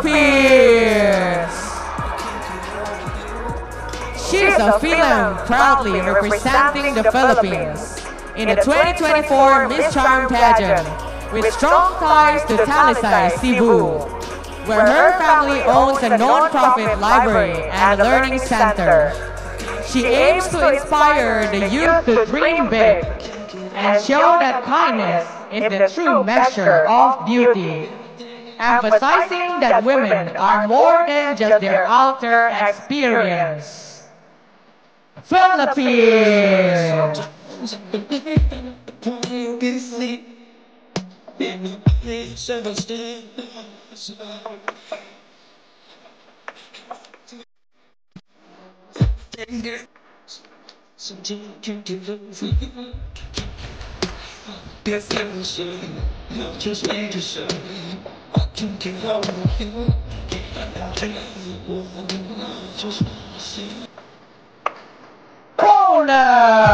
Philippines! She is a Finland proudly representing the Philippines in the 2024 Miss Charm pageant with strong ties to Talisay, Cebu, where her family owns a non-profit library and a learning center. She aims to inspire the youth to dream big and show that kindness is the true measure of beauty, emphasizing that women are more than just their outer experience. Philippines! Corner!